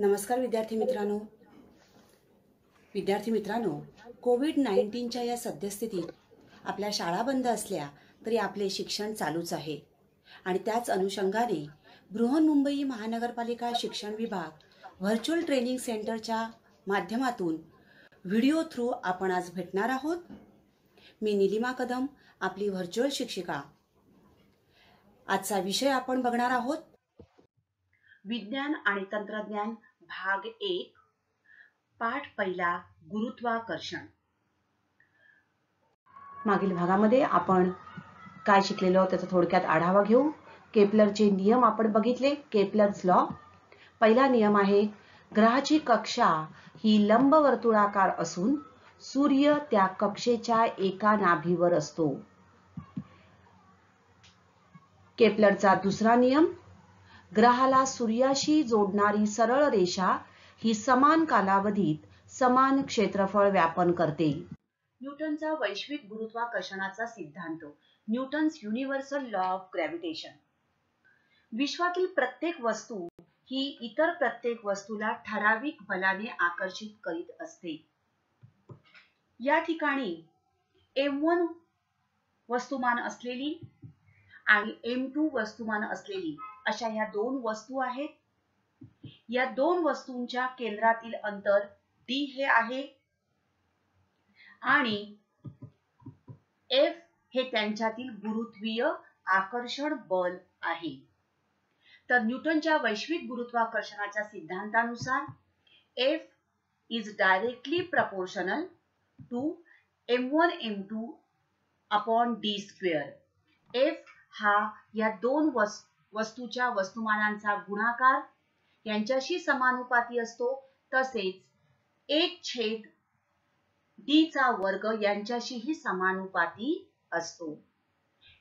नमस्कार विद्यार्थी मित्रांनो, कोविड-19च्या या सद्यस्थितीत आपल्या शाळा बंद असल्या तरी आपले शिक्षण चालूच आहे आणि त्याच अनुषंगाने बृहन्मुंबई महानगरपालिका शिक्षण विभाग व्हर्च्युअल ट्रेनिंग सेंटरच्या माध्यमातून व्हिडिओ थ्रू आपण आज भेटणार आहोत। मी निलिमा कदम, आपली व्हर्च्युअल शिक्षिका। आजचा विषय आपण बघणार आहोत विज्ञान आणि तंत्रज्ञान भाग 1, पाठ पहिला, गुरुत्वाकर्षण। मागील भागामध्ये आपण काय शिकलेलो त्याचा थोडक्यात आढावा घेऊ। केपलरचे नियम आपण बघितले। केपलर्स लॉ, पहिला नियम आहे, ग्रहाची कक्षा ही लंबवर्तुळाकार असून सूर्य त्या कक्षेच्या एका नाभीवर असतो। केपलरचा दुसरा नियम, ग्रहाला सूर्याशी जोडणारी सरळ रेषा ही समान कालावधीत समान क्षेत्रफळ व्यापन करते। न्यूटनचा वैश्विक गुरुत्वाकर्षणाचा सिद्धांत, Newton's universal law of gravitation. विश्वातील प्रत्येक वस्तू ही इतर प्रत्येक वस्तूला ठराविक बलाने आकर्षित करीत असते। या ठिकाणी m1 वस्तुमान असलेली आणि m2 वस्तुमान असलेली अशा ह्या दोन वस्तू आहेत। या दोन वस्तूंच्या केंद्रातील अंतर d हे आहे आणि F हे त्यांच्यातील गुरुत्वीय आकर्षण बल आहे। तर न्यूटनच्या वैश्विक गुरुत्वाकर्षणाच्या सिद्धांतानुसार F is directly proportional to m1 m2 upon d square। F हा या दोन वस्तूच्या वस्तुमानांचा गुणाकार यांच्याशी समानुपाती असतो, तसेच 1/d चा वर्ग यांच्याशीही समानुपाती असतो।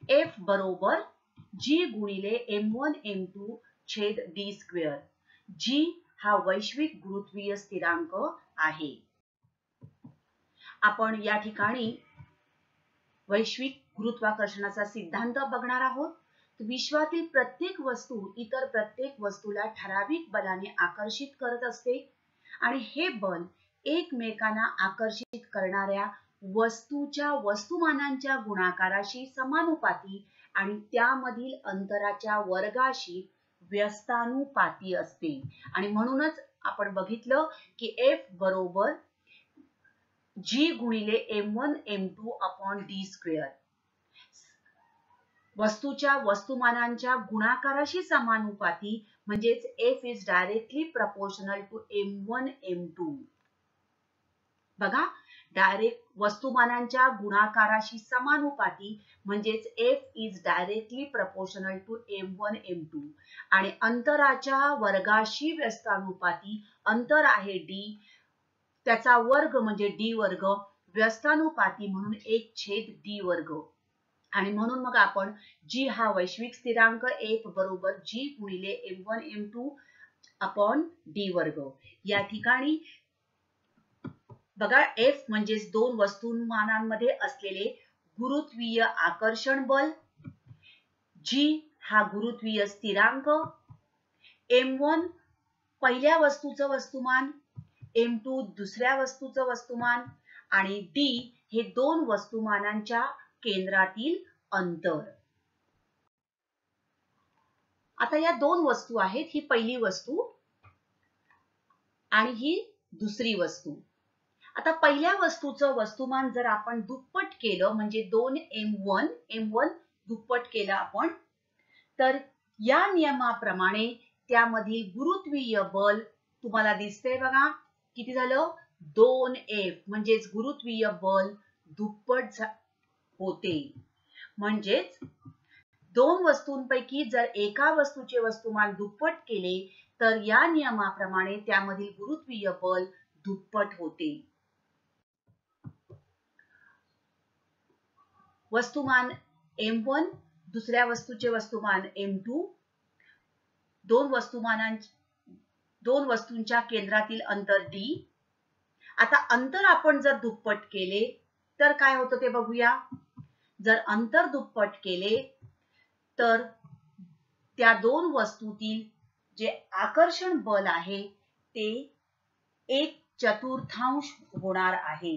F बरोबर g गुणिले m1 m2 छेद d स्क्वेअर। g हा वैश्विक गुरुत्वीय स्थिरांक आहे। आपण या ठिकाणी वैश्विक गुरुत्वाकर्षणाचा सिद्धांत बघणार आहोत। विश्वातील प्रत्येक वस्तू इतर प्रत्येक वस्तूला ठराविक बलाने आकर्षित करत असते आणि हे बल एकमेकांना आकर्षित करणाऱ्या वस्तूच्या वस्तुमानांच्या गुणाकाराशी समानुपाती आणि त्यामधील अंतराच्या वर्गाशी व्यस्तानुपाती असते। आणि म्हणूनच आपण बघितलं की F बरोबर g गुणिले m1 m2 upon d square. वस्तूच्या वस्तुमानांच्या गुणाकाराशी समानुपाती म्हणजेच F is directly proportional to m1 m2। बघा, डायरेक्ट वस्तुमानांच्या गुणाकाराशी समानुपाती म्हणजेच F is directly proportional to m1 m2 आणि अंतराच्या वर्गाशी व्यस्तानुपाती, अंतर आहे d, त्याचा वर्ग म्हणजे d वर्ग, व्यस्तानुपाती म्हणून 1/d वर्ग। आणि म्हणून मग आपण g हा वैश्विक स्थिरांक F बरोबर g गुणिले m1 m2 अपॉन d वर्ग। या ठिकाणी बघा, F म्हणजे दोन वस्तुमानांमध्ये असलेले गुरुत्वीय आकर्षण बल, g हा गुरुत्वीय स्थिरांक, m1 पहिल्या वस्तूचं वस्तुमान, m2 दुसऱ्या वस्तूचं वस्तुमान आणि d हे दोन वस्तुमानांच्या केंद्रातील अंतर। आता या दोन वस्तू आहेत, ही पहिली वस्तू आणि ही दुसरी वस्तू। आता पहिल्या वस्तूचं वस्तुमान जर आपण दुप्पट केलं म्हणजे 2m1 दुप्पट केलं आपण, तर या नियमाप्रमाणे त्यामधील गुरुत्वीय बल तुम्हाला दिसते बघा, किती झालं, 2F म्हणजेच गुरुत्वीय बल दुप्पट होते। म्हणजेच दोन वस्तूंपैकी जर एका वस्तूचे वस्तुमान दुप्पट केले तर या नियमाप्रमाणे त्यामधील गुरुत्वीय बल दुप्पट होते। वस्तुमान m1 दुसऱ्या वस्तूचे वस्तुमान m2, दोन वस्तूंच्या केंद्रातील अंतर d। आता अंतर आपण जर दुप्पट केले तर काय होतं ते बघूया। जर अंतर दुप्पट केले तर त्या दोन वस्तूतील जे आकर्षण बल आहे ते 1/4 होणार आहे.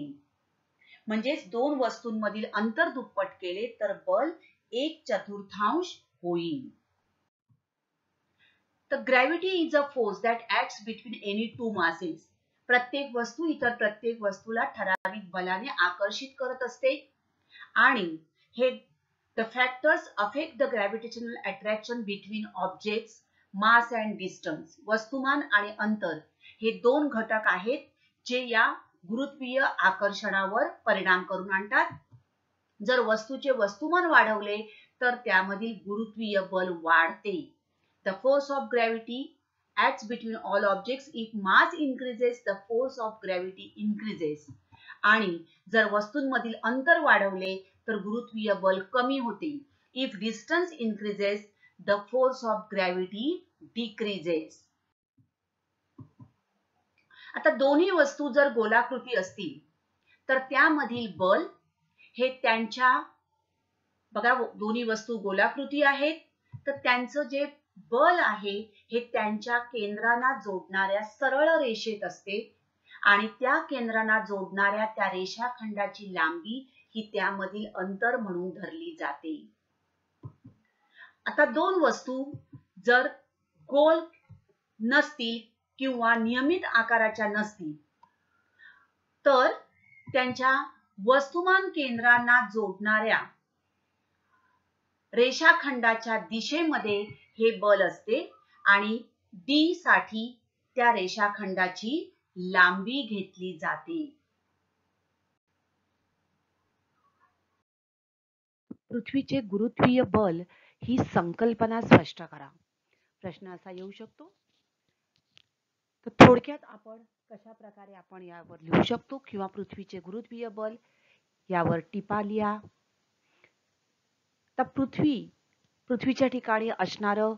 म्हणजेच दोन वस्तूंमधील अंतर दुप्पट केले तर बल 1/4 होईल. The gravity is a force that acts between any two masses. प्रत्येक वस्तू इतर प्रत्येक वस्तूला ठराविक बलाने आकर्षित करत असते आणि हे the factors affect the gravitational attraction between objects, mass and distance. वस्तुमान आणि अंतर हे दोन घटक आहेत जे या गुरुत्वीय आकर्षणावर परिणाम करून आणतात. जर वस्तूचे वस्तुमान वाढवले तर त्यामधील गुरुत्वीय बल वाढते. The force of gravity acts between all objects. If mass increases, the force of gravity increases. आणि जर वस्तूंमधील अंतर वाढवले तर गुरुत्वीय बल कमी होते. If distance increases, the force of gravity decreases. आता दोन्ही वस्तू जर गोलाकृती असतील तर त्यामधील बल हे त्यांच्या, बघा दोन्ही वस्तू गोलाकृती आहेत तर त्यांचं जे बल आहे हे त्यांच्या केंद्रांना जोडणाऱ्या सरळ रेषेत असते आणि त्या केंद्रांना जोडणाऱ्या त्या रेषाखंडाची लांबी ही त्यामधील अंतर म्हणून धरली जाते. आता दोन वस्तू जर गोल नसतील किंवा नियमित आकाराच्या नसतील तर त्यांच्या वस्तुमान केंद्रांना जोडणाऱ्या रेषाखंडाच्या दिशेमध्ये हे बल असते आणि D साठी त्या रेषाखंडाची लांबी घेतली जाते. पृथ्वीचे गुरुत्वीय बल ही संकल्पना स्पष्ट करा. प्रश्न असा येऊ शकतो. तर थोडक्यात आपण कशा प्रकारे आपण यावर लिहू शकतो किंवा पृथ्वीचे गुरुत्वीय बल यावर टिपा लिहा. तर पृथ्वीच्या ठिकाणी असणारं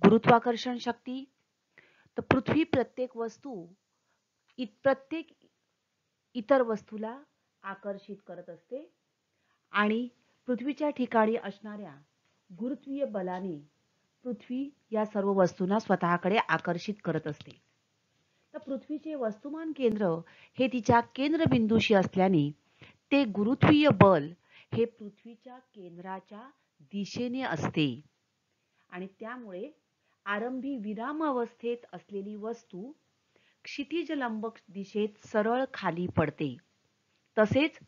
गुरुत्वाकर्षण शक्ती, तर पृथ्वी प्रत्येक इतर वस्तूला आकर्षित करत असते आणि पृथ्वीच्या ठिकाणी असणाऱ्या गुरुत्वीय बलाने पृथ्वी या सर्व वस्तूंना स्वतःकडे आकर्षित करत असते. तर पृथ्वीचे वस्तुमान केंद्र हे तिच्या केंद्रबिंदूशी असल्याने ते गुरुत्वीय बल हे पृथ्वीच्या केंद्राच्या दिशेने असते आणि त्यामुळे आरंभी विराम अवस्थेत असलेली वस्तू क्षितिज लंब दिशेत सरळ खाली पडते. तसेच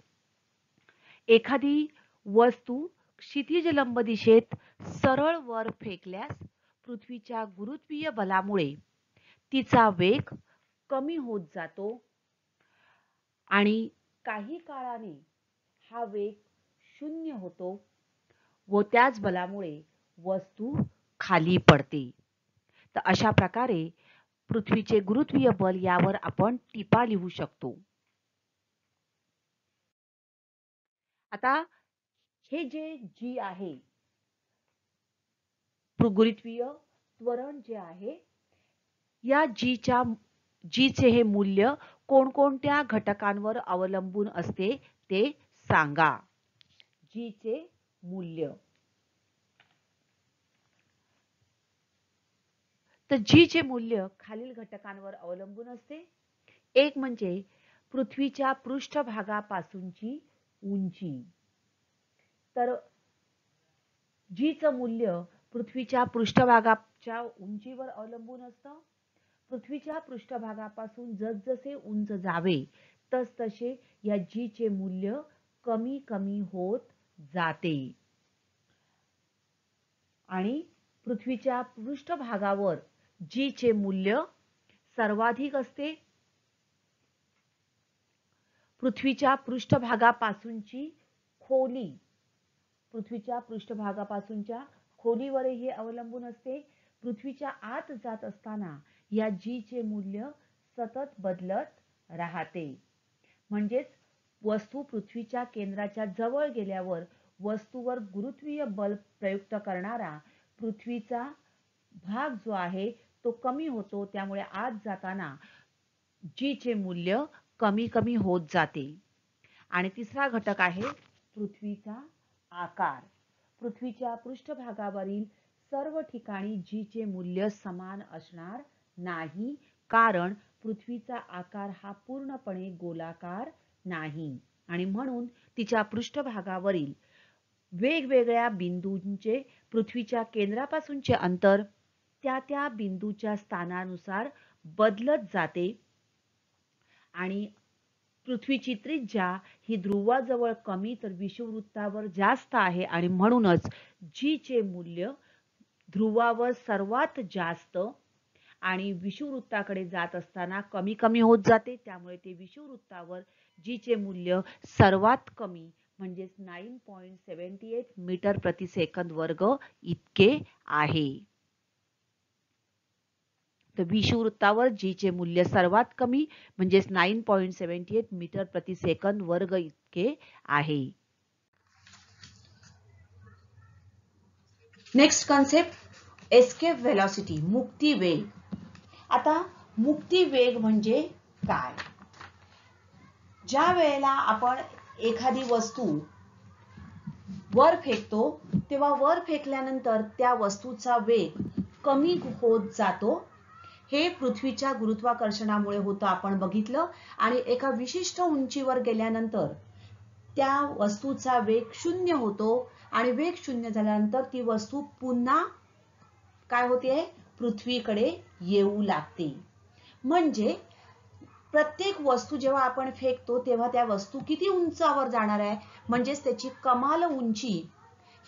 एखादी वस्तू क्षितिज लंब दिशेत सरळ वर फेकल्यास पृथ्वीच्या गुरुत्वीय बलामुळे तिचा वेग कमी होत जातो आणि काही काळाने हा वेग 0 होतो व त्याच बलामुळे वस्तू खाली पडते. तर अशा प्रकारे पृथ्वीचे गुरुत्वीय बल यावर आपण टिपा लिहू शकतो. आता हे जे जी आहे गुरुत्वीय त्वरण जे आहे या जीचे हे मूल्य कोणकोणत्या घटकांवर अवलंबून असते ते सांगा. जीचे मूल्य, तर जीचे मूल्य खालील घटकांवर अवलंबून असते. एक म्हणजे पृथ्वीच्या पृष्ठभागापासूनची उंची. तर जीचं मूल्य पृथ्वीच्या पृष्ठभागाच्या उंचीवर अवलंबून असतं. पृथ्वीच्या पृष्ठभागापासून जसजसे उंच जावे तसतसे या जीचे मूल्य कमी कमी होत जाते आणि पृथ्वीच्या पृष्ठभागावर जीचे मूल्य सर्वाधिक असते. पृथ्वीच्या पृष्ठभागापासूनची खोली, पृथ्वीच्या पृष्ठभागापासूनच्या खोलीवरही अवलंबून असते. पृथ्वीच्या आत जात असताना या जीचे मूल्य सतत बदलत राहते. म्हणजेच वस्तू पृथ्वीच्या केंद्राच्या जवळ गेल्यावर वस्तूवर गुरुत्वीय बल प्रयुक्त करणारा पृथ्वीचा भाग जो आहे तो कमी होतो. त्यामुळे आत जाताना जीचे मूल्य कमी कमी होत जाते. आणि तिसरा घटक आहे पृथ्वीचा आकार. पृथ्वीच्या पृष्ठभागावरील सर्व ठिकाणी जीचे मूल्य समान असणार नाही, कारण पृथ्वीचा आकार हा पूर्णपणे गोलाकार नाही आणि म्हणून तिच्या पृष्ठभागावरील वेगवेगळ्या बिंदूंचे पृथ्वीच्या केंद्रापासूनचे अंतर त्या बिंदूच्या स्थानानुसार बदलत जाते आणि पृथ्वीची त्रिज्या ही ध्रुवाजवळ कमी तर विषुववृत्तावर जास्त आहे आणि म्हणूनच जी चे मूल्य ध्रुवावर सर्वात जास्त आणि विषुववृत्ताकडे जात असताना कमी कमी होत जाते, त्यामुळे ते विषुववृत्तावर जी चे मूल्य सर्वात कमी म्हणजेच 9.78 मीटर प्रति सेकंद वर्ग इतके आहे. तर विषुववृत्तावर जी चे मूल्य सर्वात कमी म्हणजेच 9.78 मीटर प्रति सेकंद वर्ग इतके आहे. नेक्स्ट कॉन्सेप्ट एस्केप व्हेलॉसिटी, मुक्ती वेग. आता मुक्ती वेग म्हणजे काय? ज्या वेळेला आपण एखादी वस्तू वर फेकतो तेव्हा वर फेकल्यानंतर त्या वस्तूचा वेग कमी होत जातो. हे पृथ्वीच्या गुरुत्वाकर्षणामुळे होतं, आपण बघितलं. आणि एका विशिष्ट उंचीवर गेल्यानंतर त्या वस्तूचा वेग 0 होतो आणि वेग 0 झाल्यानंतर ती वस्तू पुन्हा काय होते? पृथ्वीकडे येऊ लागते. म्हणजे प्रत्येक वस्तू जेव्हा आपण फेकतो तेव्हा त्या वस्तू किती उंचावर जाणार आहे, म्हणजेच त्याची कमाल उंची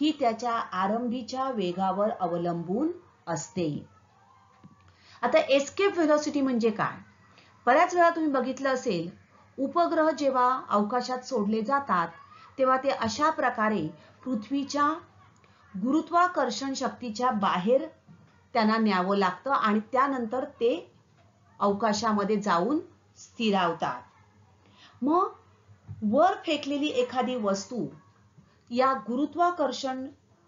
ही त्याच्या आरंभीच्या वेगावर अवलंबून असते. आता एस्केप व्हेलॉसिटी म्हणजे काय? बऱ्याच वेळा तुम्ही बघितलं असेल, उपग्रह जेव्हा अवकाशात सोडले जातात तेव्हा ते अशा प्रकारे पृथ्वीच्या गुरुत्वाकर्षण शक्तीच्या बाहेर त्यांना न्यावं लागतं आणि त्यानंतर ते अवकाशामध्ये जाऊन स्थिरावतात. मग वर फेकलेली एखादी वस्तू या गुरुत्वाकर्षण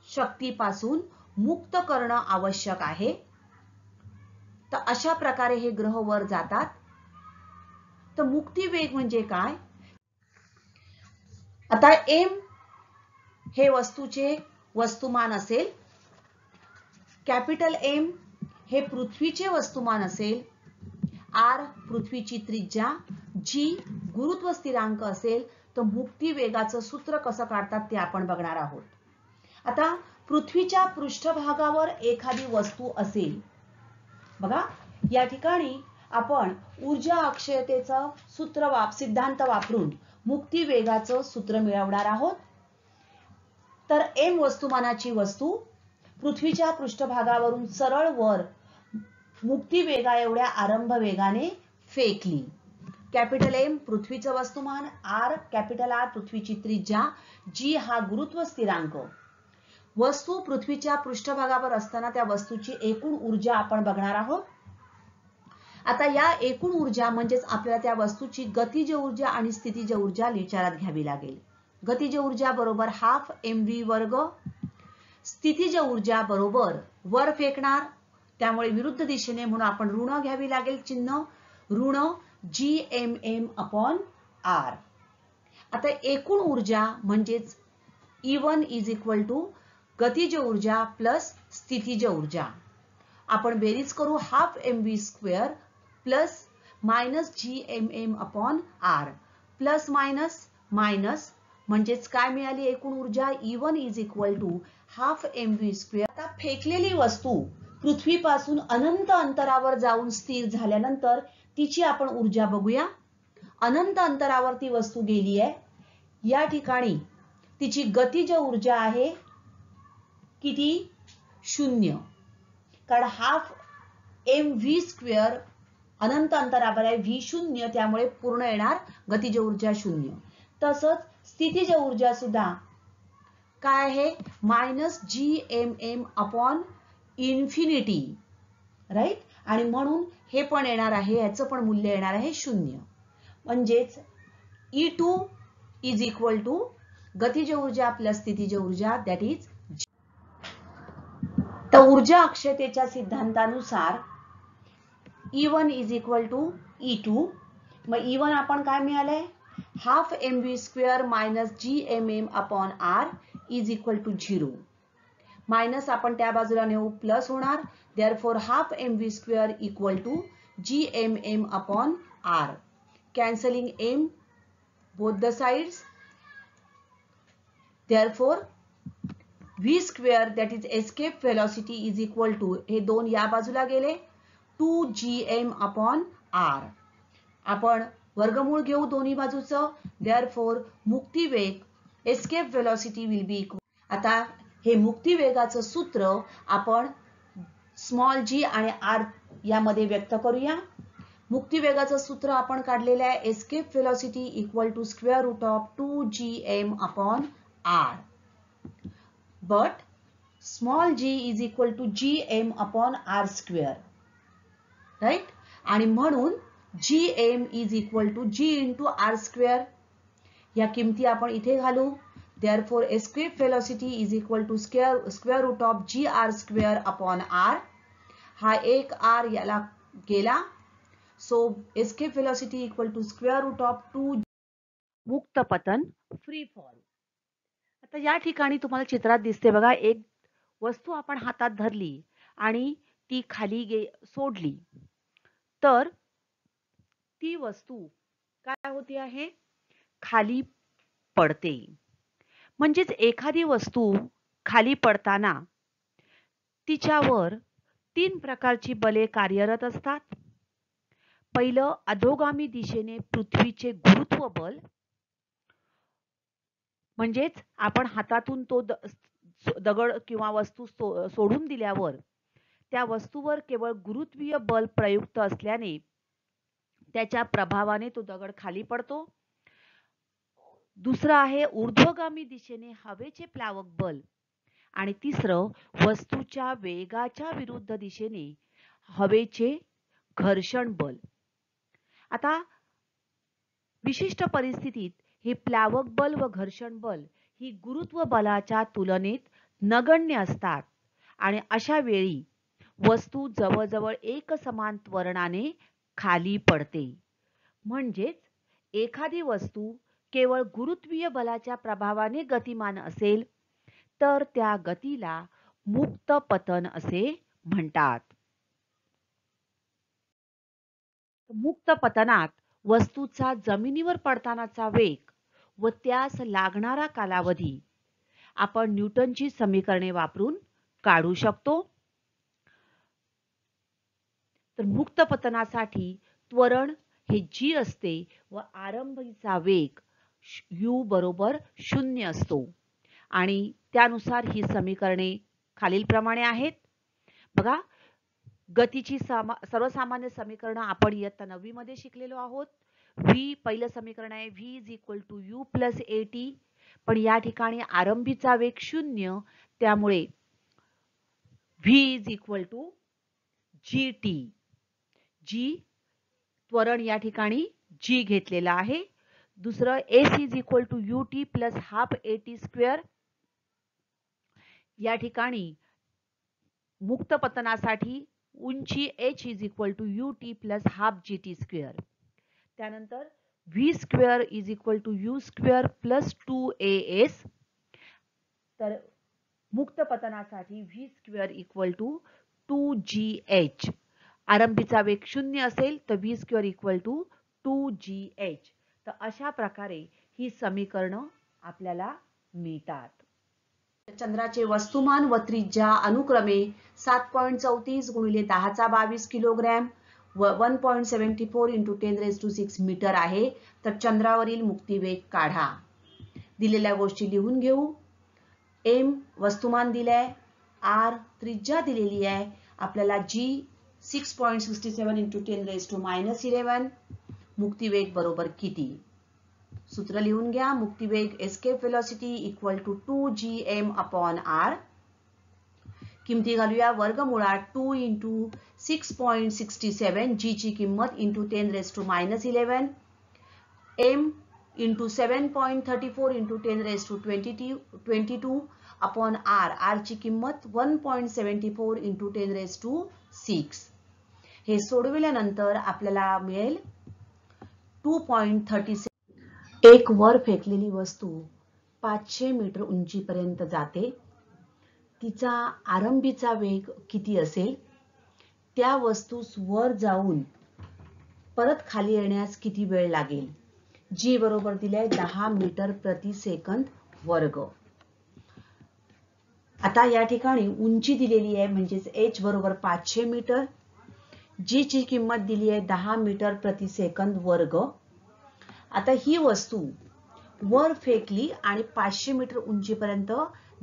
शक्तीपासून मुक्त करणं आवश्यक आहे. तर अशा प्रकारे हे ग्रह वर जातात. तर मुक्ती वेग म्हणजे काय? आता m हे वस्तूचे वस्तुमान असेल, कॅपिटल M हे पृथ्वीचे वस्तुमान असेल, r पृथ्वीची त्रिज्या, g गुरुत्व स्थिरांक असेल, तर मुक्ती वेगाचं सूत्र कसं काढतात ते आपण बघणार आहोत. आता पृथ्वीच्या पृष्ठभागावर एखादी वस्तू असेल, बघा या ठिकाणी आपण ऊर्जा अक्षयतेचं सिद्धांत वापरून मुक्ती वेगाचं सूत्र मिळवणार आहोत. तर m वस्तुमानाची वस्तू पृथ्वीच्या पृष्ठभागावरून सरळ वर मुक्ती वेगा एवढ्या आरंभ वेगाने फेकली. कॅपिटल M पृथ्वीचं वस्तुमान, r कॅपिटल R पृथ्वीची त्रिज्या, g हा गुरुत्व स्थिरांक. वस्तू पृथ्वीच्या पृष्ठभागावर असताना त्या वस्तूची एकूण ऊर्जा आपण बघणार आहोत. आता या एकूण ऊर्जा म्हणजेच आपल्याला त्या वस्तूची गतिज ऊर्जा आणि स्थितिज ऊर्जा विचारात घ्यावी लागेल. गतिज ऊर्जा बरोबर हाफ mv वर्ग, स्थितिज ऊर्जा बरोबर वर फेकणार त्यामुळे विरुद्ध दिशेने म्हणून आपण ऋण घ्यावी लागेल, चिन्ह ऋण gmm अपॉन r. आता एकूण ऊर्जा म्हणजेच E1 इज इक्वल टू गतिज ऊर्जा प्लस स्थितिज ऊर्जा. आपण बेरीज करू half mv square plus minus gmm upon r. Plus minus minus म्हणजेच काय मिळाली एकूण ऊर्जा? E1 is equal to half mv square. आता फेकलेली वस्तू पृथ्वीपासून अनंत अंतरावर जाऊन स्थिर झाल्यानंतर तिची आपण ऊर्जा बघूया. अनंत अंतरावर ती वस्तू गेली आहे. या ठिकाणी तिची गतिज ऊर्जा आहे किती? 0. कारण हाफ mv स्क्वेअर अनंत अंतरावर आहे, v 0, त्यामुळे पूर्ण येणार गतिज ऊर्जा 0. तसंच स्थितिज ऊर्जा सुद्धा काय आहे? Minus gmm upon infinity, right. आणि म्हणून हे पण येणार आहे, याचं पण मूल्य येणार आहे 0. म्हणजेच E2 इज इक्वल टू गतिज ऊर्जा प्लस स्थितिज ऊर्जा दॅट इज. तर ऊर्जा अक्षयतेच्या सिद्धांतानुसार E1 is equal to E2. मग E1 आपण काय मिळालंय? Half mv square minus gmm upon r is equal to 0. Minus आपण त्या बाजूला नेऊ प्लस होणार, therefore half mv square equal to gmm upon r. Cancelling m both the sides. Therefore v square that is escape velocity is equal to, हे दोन या बाजूला गेले, 2gm upon r. आपण वर्गमूळ घेऊ दोन्ही बाजूचं. Therefore मुक्तिवेग escape velocity will be equal. आता हे मुक्तिवेगाचं सूत्र आपण स्मॉल g आणि r यामध्ये व्यक्त करूया. मुक्तिवेगाचं सूत्र आपण काढलेलं आहे, escape velocity equal to square root of 2gm upon r. But small g is equal to gm upon r square. Right? आणि म्हणून gm is equal to g into r square. या किमती आपण इथे घालू. Therefore escape velocity is equal to square root of gr square upon r. हा एक r याला गेला. So escape velocity equal to square root of 2. मुक्त पतन फ्री फॉल. आता या ठिकाणी तुम्हाला चित्रात दिसते बघा, एक वस्तू आपण हातात धरली आणि ती खाली सोडली तर ती वस्तू काय होती आहे, खाली पडते. म्हणजेच एखादी वस्तू खाली पडताना तिच्यावर 3 प्रकारची बले कार्यरत असतात. पहिलं अधोगामी दिशेने पृथ्वीचे गुरुत्व बल, म्हणजेच आपण हातातून तो दगड किंवा वस्तू सोडून दिल्यावर त्या वस्तूवर केवळ गुरुत्वीय बल प्रयुक्त असल्याने त्याच्या प्रभावाने तो दगड खाली पडतो. दुसरं आहे ऊर्ध्वगामी दिशेने हवेचे प्लावक बल आणि तिसरं वस्तूच्या वेगाच्या विरुद्ध दिशेने हवेचे घर्षण बल. आता विशिष्ट परिस्थितीत हे प्लावक बल व घर्षण बल ही गुरुत्व बलाच्या तुलनेत नगण्य असतात आणि अशा वेळी वस्तू जवळजवळ एकसमान त्वरणाने खाली पडते. म्हणजेच एखादी वस्तू केवळ गुरुत्वीय बलाच्या प्रभावाने गतिमान असेल तर त्या गतीला मुक्त पतन असे म्हणतात. मुक्त पतनात वस्तूचा जमिनीवर पडतानाचा वेग व त्यास लागणारा कालावधी आपण न्यूटनची समीकरणे वापरून काढू शकतो. तर मुक्त पतनासाठी त्वरण हे g असते व आरंभीचा वेग u बरोबर 0 असतो आणि त्यानुसार ही समीकरणे खालीलप्रमाणे आहेत. बघा, गतीची सर्वसामान्य समीकरण आपण इयत्ता 9वी मध्ये शिकलेलो आहोत. v पहिलं समीकरण आहे v is equal to u plus at, पण या ठिकाणी आरंभीचा वेग 0 त्यामुळे v is equal to gt. g त्वरण या ठिकाणी g घेतलेला आहे. दुसरं s is equal to ut plus half at square. या ठिकाणी मुक्त पतनासाठी उंची h is equal to ut plus half gt square. त्यानंतर v square is equal to u square plus 2as. तर मुक्त पतनासाठी v square equal to 2gh. आरंभीचा वेग 0 असेल तर v square equal to 2gh. तर अशा प्रकारे ही समीकरण आपल्याला मिळतात. चंद्राचे वस्तुमान व त्रिज्या अनुक्रमे 7.34 गुणिले 1022 किलोग्रॅम व 1.74 इंटू 10⁶ मीटर आहे. तर चंद्रावरील मुक्तिवेग काढा. दिलेल्या गोष्टी लिहून घेऊ. m वस्तुमान दिलंय, r त्रिज्या दिलेली आहे, आपल्याला g 6.67 इंटू 10⁻11. मुक्तिवेग बरोबर किती? सूत्र लिहून घ्या. मुक्तिवेग escape velocity equal to 2gm upon r. किमती घालूया. वर्गमुळात 2 इंटू 6.67 g ची किंमत into 10⁻11, m into 7.34 into 10⁻22 upon r. r ची किंमत 1.74 इंटू 10⁻6. हे सोडविल्यानंतर आपल्याला मिळेल 2.36. एक वर फेकलेली वस्तू 500 मीटर उंचीपर्यंत जाते. तिचा आरंभीचा वेग किती असेल? त्या वस्तूस वर जाऊन परत खाली येण्यास किती वेळ लागेल? जी बरोबर दिले 10 मीटर प्रति सेकंद वर्ग. आता या ठिकाणी उंची दिलेली आहे म्हणजेच h बरोबर 500 मीटर. जी ची किंमत दिली आहे 10 मीटर प्रति सेकंद वर्ग. आता ही वस्तू वर फेकली आणि 500 मीटर उंचीपर्यंत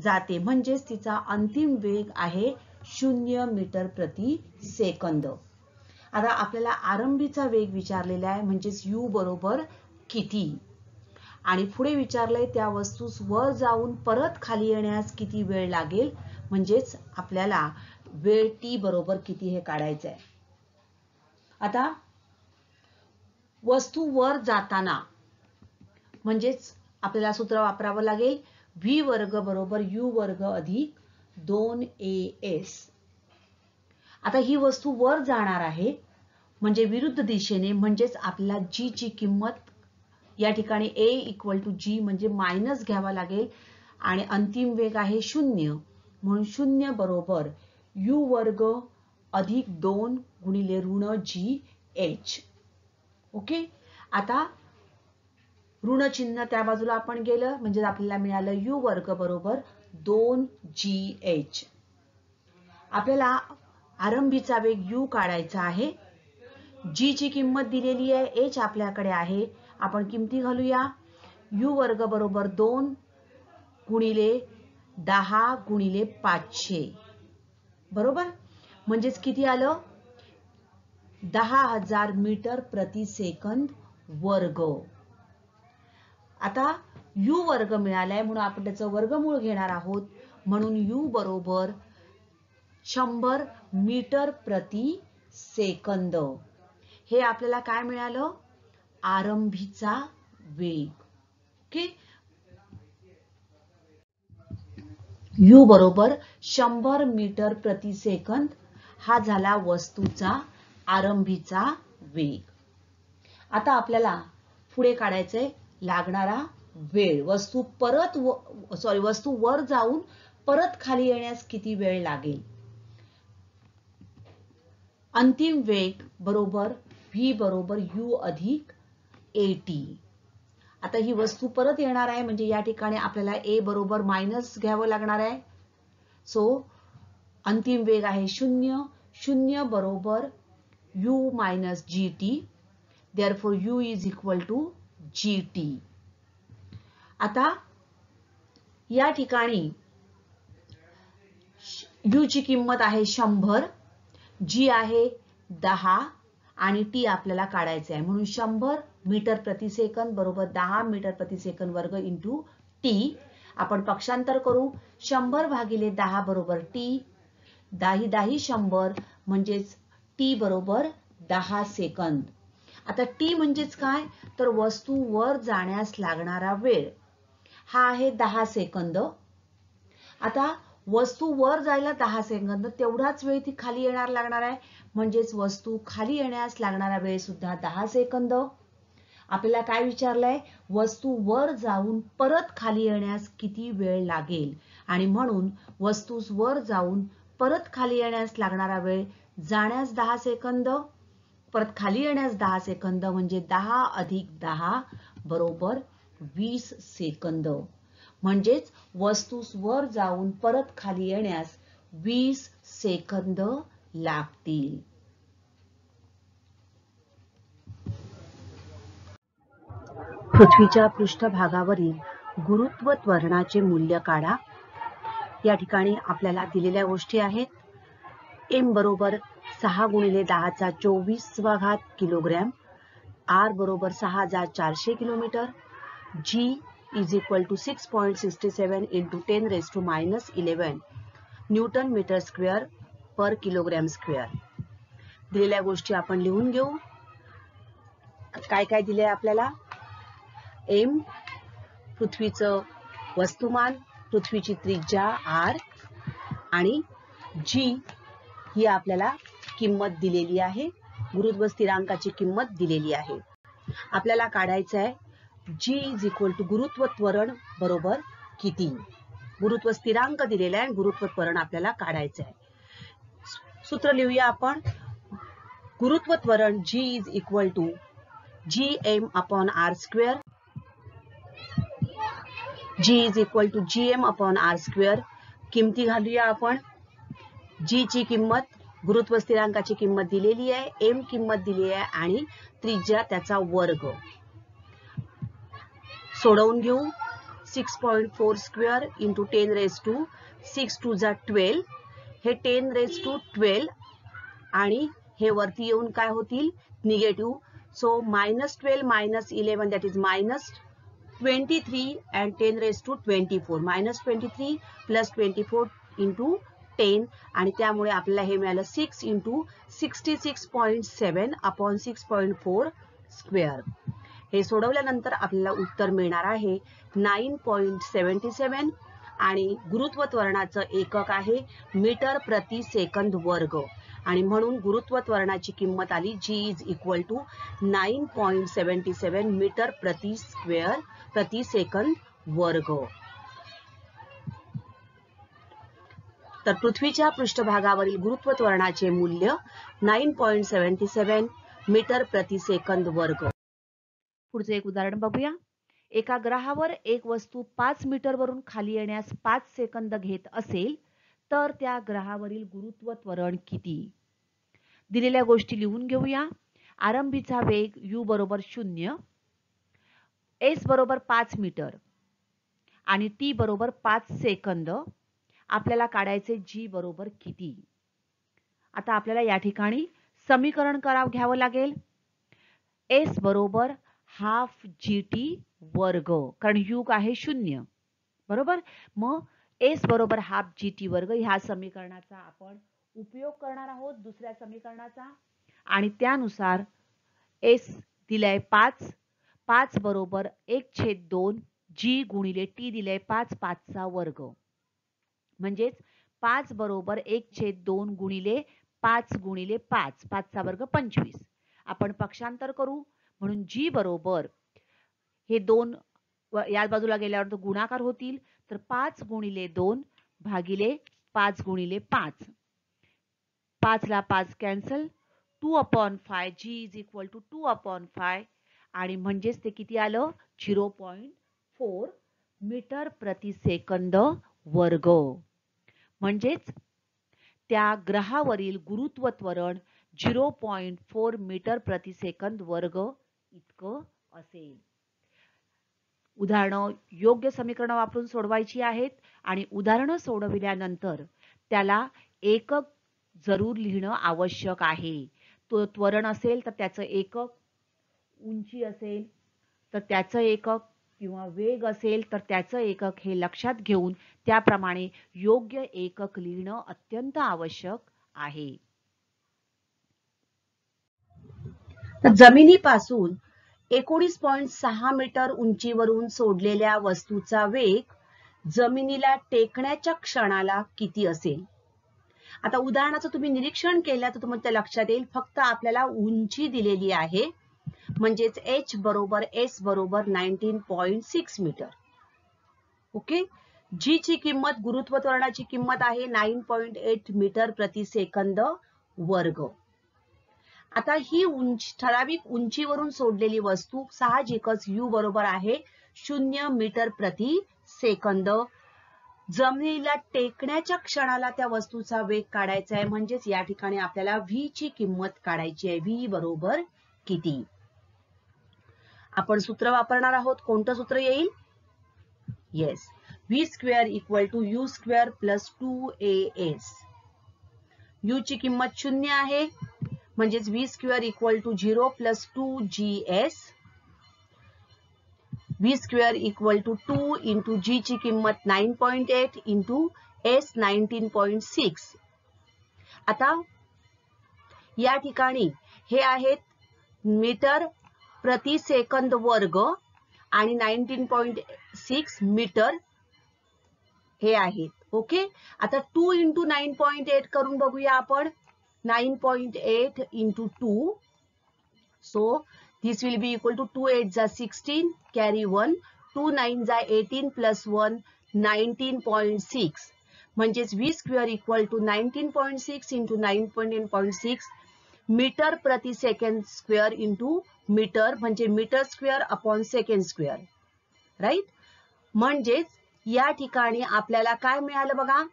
जाते म्हणजेच तिचा अंतिम वेग आहे 0 मीटर प्रति सेकंद. आता आपल्याला आरंभीचा वेग विचारलेला आहे म्हणजेच u बरोबर किती आणि पुढे विचारलंय त्या वस्तूस वर जाऊन परत खाली येण्यास किती वेळ लागेल म्हणजेच आपल्याला वेळ t बरोबर किती हे काढायचं आहे. आता वस्तू वर जाताना म्हणजेच आपल्याला सूत्र वापरावं लागेल v वर्ग बरोबर u वर्ग अधिक 2as. आता ही वस्तू वर जाणार आहे म्हणजे विरुद्ध दिशेने म्हणजेच आपल्याला g ची किंमत या ठिकाणी a इक्वल टू g म्हणजे मायनस घ्यावा लागेल आणि अंतिम वेग आहे 0 म्हणून 0 बरोबर u वर्ग अधिक 2 गुणिले ऋण gh. ओके. आता ऋण चिन्ह त्या बाजूला आपण गेलं म्हणजे आपल्याला मिळालं u वर्ग बरोबर 2gh. आपल्याला आरंभीचा वेग u काढायचा आहे. g ची किंमत दिलेली आहे, h आपल्याकडे आहे. आपण किमती घालूया. u वर्ग बरोबर 2 गुणिले 10 गुणिले 500 बरोबर म्हणजेच किती आलं 10,000 मीटर प्रति सेकंद वर्ग. आता u वर्ग मिळालाय म्हणून आपण त्याचं वर्गमूळ घेणार आहोत म्हणून u बरोबर 100 मीटर प्रति सेकंद. हे आपल्याला काय मिळालं आरंभीचा वेग. ओके. u बरोबर 100 मीटर प्रति सेकंद हा झाला वस्तूचा आरंभीचा वेग. आता आपल्याला पुढे काढायचे लागणारा वेळ. वस्तू वर जाऊन परत खाली येण्यास किती वेळ लागेल. अंतिम वेग बरोबर v बरोबर u अधिक at. आता ही वस्तू परत येणार आहे म्हणजे या ठिकाणी आपल्याला a बरोबर मायनस घ्यावं लागणार आहे. सो अंतिम वेग आहे 0. 0 बरोबर u minus gt. therefore u is equal to gt. आता या ठिकाणी u ची किंमत आहे 100, g आहे 10 आणि t आपल्याला काढायचे आहे म्हणून 100 मीटर प्रति सेकंद बरोबर 10 मीटर प्रति सेकंद वर्ग इंटू t. आपण पक्षांतर करू. 100 भागिले 10 बरोबर t. 10 100 म्हणजेच t बरोबर 10 सेकंद. आता t म्हणजेच काय तर वस्तू वर जाण्यास लागणारा वेळ हा आहे 10 सेकंद. आता वस्तू वर जायला 10 सेकंद तेवढाच वेळ ती खाली येणार लागणार आहे म्हणजेच वस्तू खाली येण्यास लागणारा वेळ सुद्धा 10 सेकंद. आपल्याला काय विचारलंय वस्तू वर जाऊन परत खाली येण्यास किती वेळ लागेल आणि म्हणून वस्तू वर जाऊन परत खाली येण्यास लागणारा वेळ जाण्यास 10 सेकंद परत खाली येण्यास 10 सेकंद म्हणजे 10 अधिक 10 बरोबर 20 सेकंद म्हणजेच वस्तू वर जाऊन परत खाली येण्यास 20 सेकंद लागतील. पृथ्वीच्या पृष्ठभागावरील गुरुत्व त्वरणाचे मूल्य काढा. या ठिकाणी आपल्याला दिलेल्या गोष्टी आहेत. m बरोबर 6 गुणिले 10⁻24 किलोग्रॅम, r बरोबर 6400 kilometre, g is equal to 6.67 into 10⁻⁻11 newton metre square per kilogram square. दिलेल्या गोष्टी आपण लिहून घेऊ. काय काय दिले आपल्याला m पृथ्वीचं वस्तुमान, पृथ्वीची त्रिज्या r आणि g ही आपल्याला किंमत दिलेली आहे. गुरुत्व स्थिरांकाची किंमत दिलेली आहे. आपल्याला काढायचं आहे g इज इक्वल टू गुरुत्व त्वरण बरोबर किती. गुरुत्व स्थिरांक दिलेला आहे, गुरुत्व त्वरण आपल्याला काढायचं आहे. सूत्र लिहूया आपण. गुरुत्व त्वरण G is equal to gm upon r square. G is equal to gm upon r square. किमती घालूया आपण. G ची किंमत, गुरुत्व स्थिरांकाची किंमत दिलेली आहे, m किंमत दिली आहे आणि त्रिज्या त्याचा वर्ग. सोडवून घेऊ. 6.4 square into 10 raise to 6 to जा 12. हे 10 रेज टू 12 आणि हे वरती येऊन काय होतील negative. So -12 - 11 that is -23 and 10 raised to 24. -23 + 24 into 10 आणि त्यामुळे आपल्याला हे मिळालं 6 into 66.7 अपॉन 6.4 स्क्वेअर. हे सोडवल्यानंतर आपल्याला उत्तर मिळणार आहे 9.77 आणि गुरुत्व त्वरणाचं एकक आहे मीटर प्रति सेकंद वर्ग आणि म्हणून गुरुत्व त्वरणाची किंमत आली G is equal to 9.77 metre प्रति सेकंद वर्ग. तर पृथ्वीच्या पृष्ठभागावरील गुरुत्व त्वरणाचे मूल्य 9.77 मीटर प्रति सेकंद वर्ग. पुढचे एक उदाहरण बघूया. एका ग्रहावर एक वस्तू 5 मीटर वरून खाली येण्यास 5 सेकंद घेत असेल तर त्या ग्रहावरील गुरुत्व त्वरण किती? दिलेल्या गोष्टी लिहून घेऊया. आरंभीचा वेग u बरोबर 0, s बरोबर 5 मीटर आणि t बरोबर 5 सेकंद. आपल्याला काढायचे g बरोबर किती. आता आपल्याला या ठिकाणी समीकरण घ्यावं लागेल. s बरोबर हाफ gt वर्ग, कारण u आहे 0 बरोबर. मग s बरोबर हाफ gt वर्ग ह्या समीकरणाचा आपण उपयोग करणार आहोत दुसऱ्या समीकरणाचा आणि त्यानुसार s दिलाय 5 बरोबर 1/2 g गुणिले t दिलाय 5 चा वर्ग म्हणजेच 5 बरोबर 1/2 गुणिले 5 गुणिले 5 चा वर्ग 25. आपण पक्षांतर करू म्हणून g बरोबर हे 2 या बाजूला गेल्यावर गुणाकार होतील तर 5 गुणिले 2 भागिले 5 गुणिले 5. 5 ला 5 cancel. 2/5 g is equal to 2/5 आणि म्हणजेच ते किती आलं 0.4 मीटर प्रति सेकंद वर्ग. म्हणजेच त्या ग्रहावरील गुरुत्व त्वरण 0.4 मीटर प्रति सेकंद वर्ग इतकं असेल. उदाहरणं योग्य समीकरण वापरून सोडवायची आहेत आणि उदाहरणं सोडविल्यानंतर त्याला एकक जरूर लिहिणं आवश्यक आहे. तो त्वरण असेल तर त्याचं एकक, उंची असेल तर त्याचं एकक किंवा वेग असेल तर त्याचं एकक हे लक्षात घेऊन त्याप्रमाणे योग्य एकक लिहिणं अत्यंत आवश्यक आहे. तर जमिनीपासून 19.6 मीटर उंचीवरून सोडलेल्या वस्तूचा वेग जमिनीला टेकण्याच्या क्षणाला किती असेल. आता उदाहरणाचं तुम्ही निरीक्षण केलं तर तुम्हाला लक्षात येईल फक्त आपल्याला उंची दिलेली आहे म्हणजेच h बरोबर s बरोबर 19.6 मीटर. ओके. g ची किंमत गुरुत्व त्वरणाची किंमत आहे 9.8 मीटर प्रति सेकंद वर्ग. आता ही ठराविक उंचीवरून सोडलेली वस्तू साहजिकच u बरोबर आहे 0 मीटर प्रति सेकंद. जमिनीला टेकण्याच्या क्षणाला त्या वस्तूचा वेग काढायचा आहे म्हणजेच या ठिकाणी आपल्याला v ची किंमत काढायची आहे. v बरोबर किती. आपण सूत्र वापरणार आहोत. कोणतं सूत्र येईल. Yes, v square equal to u square plus 2as. u ची किंमत 0 आहे म्हणजेच v square equal to 0 plus 2gs. v square equal to 2 into g ची किंमत 9.8 इंटू s 19.6. आता या ठिकाणी हे आहेत मीटर प्रति सेकंद वर्ग आणि 19.6 मीटर हे आहेत. ओके. आता 2 इंटू 9.8 करून बघूया आपण. 9.8 into 2. So this will be equal to 2 8 जा 16 carry 1 2 9 जा 18 plus 1 19.6 म्हणजेच v square equal to 19.6 into 9.6 metre प्रति सेकंड स्क्वेअर इंटू मीटर म्हणजे metre square upon second square, right. म्हणजेच या ठिकाणी आपल्याला काय मिळालं बघा,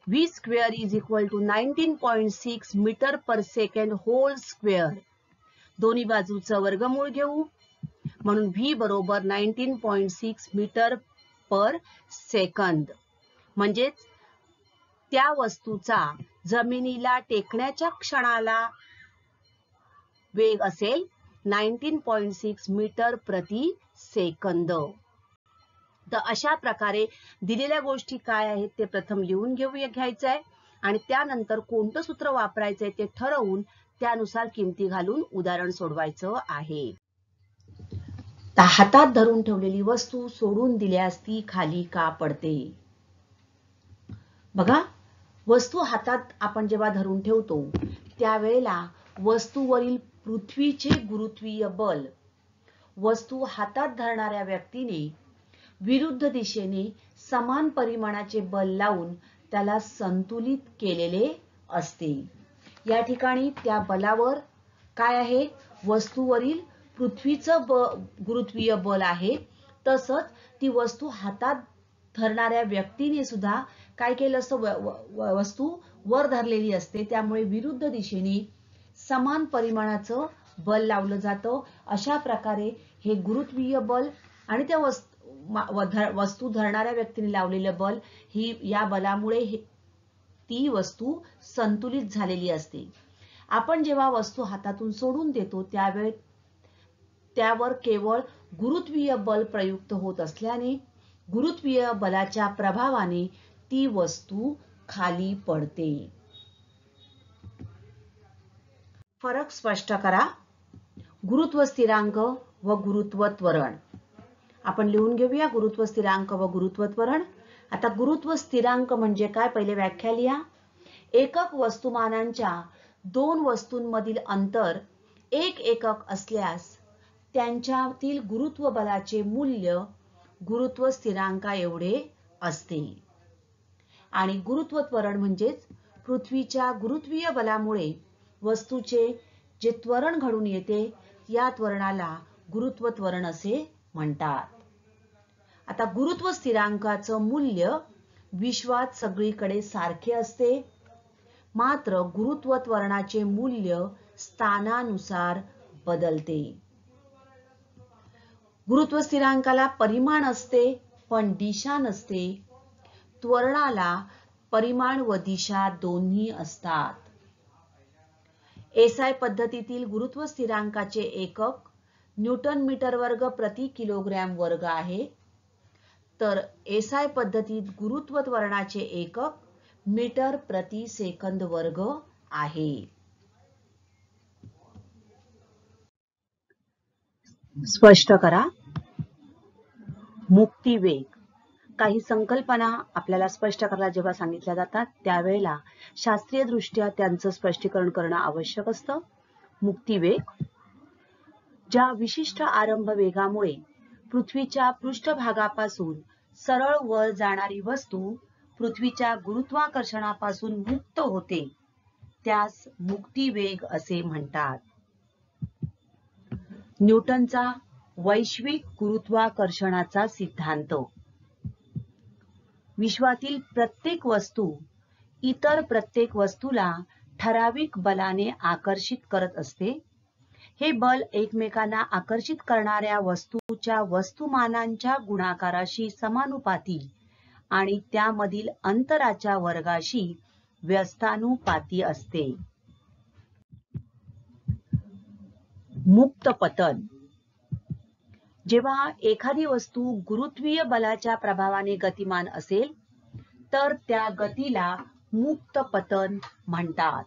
v square is equal to 19.6 metre per second whole square. दोन्ही बाजूचं वर्गमूळ घेऊ म्हणून v बरोबर 19.6 मीटर पर सेकंद. म्हणजेच त्या वस्तूचा जमिनीला टेकण्याच्या क्षणाला वेग असेल 19.6 मीटर प्रति सेकंद. तर अशा प्रकारे दिलेल्या गोष्टी काय आहेत ते प्रथम लिहून घ्यायचं आहे आणि त्यानंतर कोणतं सूत्र वापरायचंय ते ठरवून त्यानुसार किमती घालून उदाहरण सोडवायचं आहे. हातात धरून ठेवलेली वस्तू सोडून दिल्यास ती खाली का पडते? बघा, वस्तू हातात आपण जेव्हा धरून ठेवतो त्यावेळेला वस्तूवरील पृथ्वीचे गुरुत्वीय बल वस्तू हातात धरणाऱ्या व्यक्तीने विरुद्ध दिशेने समान परिमाणाचे बल लावून त्याला संतुलित केलेले असते. या ठिकाणी त्या बलावर काय आहे, वस्तूवरील पृथ्वीचं गुरुत्वीय बल आहे. तसंच ती वस्तू हातात धरणाऱ्या व्यक्तीने सुद्धा काय केलं असतं, वस्तू वर धरलेली असते त्यामुळे विरुद्ध दिशेने समान परिमाणाचं बल लावलं जातं. अशा प्रकारे हे गुरुत्वीय बल आणि त्या वस्तू धरणाऱ्या व्यक्तीने लावलेलं बल ही या बलामुळे ती वस्तू संतुलित झालेली असते. आपण जेव्हा वस्तू हातातून सोडून देतो त्यावेळी त्यावर केवळ गुरुत्वीय बल प्रयुक्त होत असल्याने गुरुत्वीय बलाच्या प्रभावाने ती वस्तू खाली पडते. फरक स्पष्ट करा. गुरुत्व स्थिरांक व गुरुत्व त्वरण आपण लिहून घेऊया. गुरुत्व स्थिरांक व गुरुत्व त्वरण. आता गुरुत्व स्थिरांक म्हणजे काय, पहिले व्याख्या लिहा. एकक वस्तुमानांच्या दोन वस्तूंमधील अंतर 1 एकक असल्यास त्यांच्यातील गुरुत्व बलाचे मूल्य गुरुत्व स्थिरांका एवढे असते. आणि गुरुत्व त्वरण म्हणजेच पृथ्वीच्या गुरुत्वीय बलामुळे वस्तूचे जे त्वरण घडून येते या त्वरणाला गुरुत्व त्वरण असे म्हणतात. आता गुरुत्व स्थिरांकाचं मूल्य विश्वात सगळीकडे सारखे असते, मात्र गुरुत्व त्वरणाचे मूल्य स्थानानुसार बदलते. गुरुत्व स्थिरांकाला परिमाण असते पण दिशा नसते. त्वरणाला परिमाण व दिशा दोन्ही असतात. एसआय पद्धतीतील गुरुत्व स्थिरांकाचे एकक न्यूटन मीटर वर्ग प्रति किलोग्रॅम वर्ग आहे, तर एसआय पद्धतीत गुरुत्व त्वरणाचे एकक मीटर प्रति सेकंद वर्ग आहे. स्पष्ट करा. मुक्तिवेग. काही संकल्पना आपल्याला स्पष्ट करायला जेव्हा सांगितल्या जातात त्यावेळेला शास्त्रीय दृष्ट्या त्यांचं स्पष्टीकरण करणं आवश्यक असतं. मुक्तिवेग ज्या विशिष्ट आरंभ वेगामुळे पृथ्वीच्या पृष्ठभागापासून सरळ वर जाणारी वस्तू पृथ्वीच्या गुरुत्वाकर्षणापासून मुक्त होते त्यास मुक्तिवेग असे म्हणतात. न्यूटनचा वैश्विक गुरुत्वाकर्षणाचा सिद्धांत. विश्वातील प्रत्येक वस्तू इतर प्रत्येक वस्तूला ठराविक बलाने आकर्षित करत असते. हे बल एकमेकांना आकर्षित करणाऱ्या वस्तूच्या वस्तुमानांच्या गुणाकाराशी समानुपाती आणि त्यामधील अंतराच्या वर्गाशी व्यस्तानुपाती असते. मुक्त पतन. जेव्हा एखादी वस्तू गुरुत्वीय बलाच्या प्रभावाने गतिमान असेल तर त्या गतीला मुक्त पतन म्हणतात.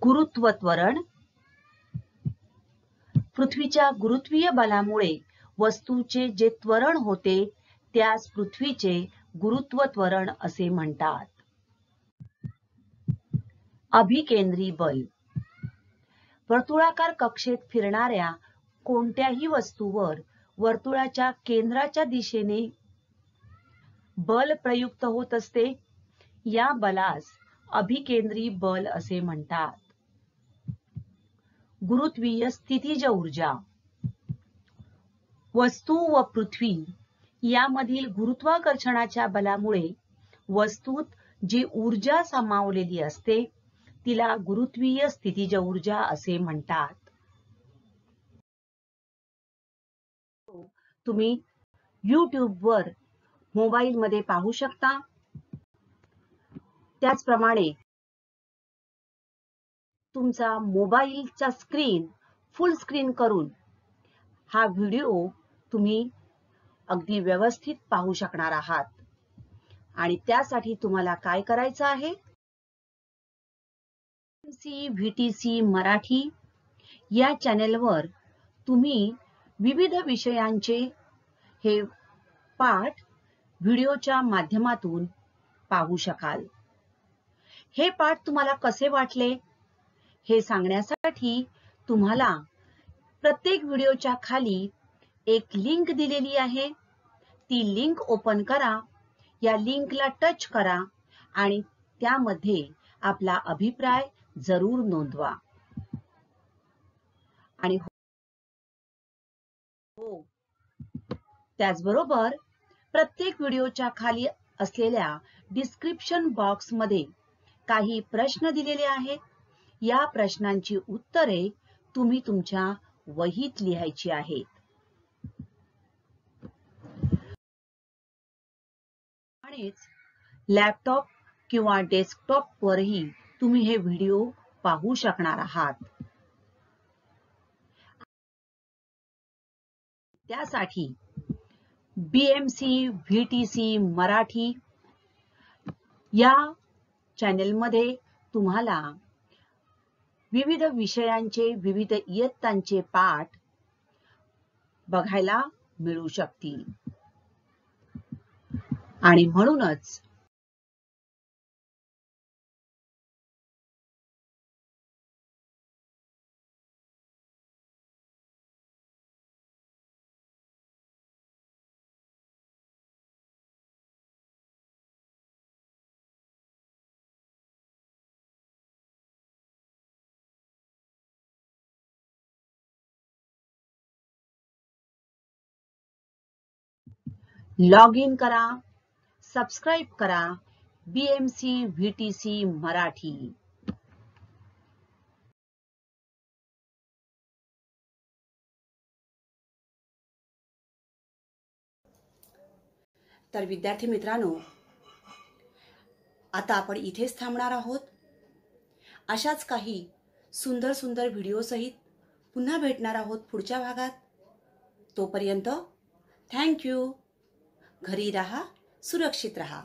गुरुत्व त्वरण. पृथ्वीच्या गुरुत्वीय बलामुळे वस्तूचे जे त्वरण होते त्यास पृथ्वीचे गुरुत्व त्वरण असे म्हणतात. अभिकेंद्री बल. वर्तुळाकार कक्षेत फिरणाऱ्या कोणत्याही वस्तूवर वर्तुळाच्या केंद्राच्या दिशेने बल प्रयुक्त होत असते. या बलास अभिकेंद्री बल असे म्हणतात. गुरुत्वीय स्थितीज ऊर्जा. वस्तू व पृथ्वी यामधील गुरुत्वाकर्षणाच्या बलामुळे वस्तूत जी ऊर्जा सामावलेली असते तिला गुरुत्वीय स्थितीज ऊर्जा असे म्हणतात. तुम्ही YouTube वर मोबाईल मध्ये पाहू शकता. त्याचप्रमाणे तुमचा मोबाईलचा स्क्रीन फुल स्क्रीन करून हा व्हिडिओ तुम्ही अगदी व्यवस्थित पाहू शकणार आहात. आणि त्यासाठी तुम्हाला काय करायचं आहे? VTC मराठी या चॅनेलवर तुम्ही विविध विषयांचे हे पाठ व्हिडिओच्या माध्यमातून पाहू शकाल. हे पाठ तुम्हाला कसे वाटले हे सांगण्यासाठी तुम्हाला प्रत्येक व्हिडिओच्या खाली एक लिंक दिलेली आहे. ती लिंक ओपन करा. या लिंकला टच करा आणि त्यामध्ये आपला अभिप्राय जरूर नोंदवा. आणि हो, त्याचबरोबर प्रत्येक व्हिडिओच्या खाली असलेल्या डिस्क्रिप्शन बॉक्स मध्ये काही प्रश्न दिलेले आहेत. या प्रश्नांची उत्तरे तुम्ही तुमच्या वहीत लिहायची आहेत. आणि लॅपटॉप किंवा डेस्कटॉप वरही तुम्ही हे व्हिडिओ पाहू शकणार आहात. त्यासाठी BMC VTC मराठी या चॅनेलमध्ये तुम्हाला विविध विषयांचे विविध इयत्तांचे पाठ बघायला मिळू शकतील. आणि म्हणूनच लॉग इन करा, सबस्क्राईब करा BMC VTC मराठी. तर विद्यार्थी मित्रांनो, आता आपण इथेच थांबणार आहोत. अशाच काही सुंदर सुंदर व्हिडिओ सहित पुन्हा भेटणार आहोत पुढच्या भागात. तोपर्यंत थँक यू. घरी राहा, सुरक्षित राहा.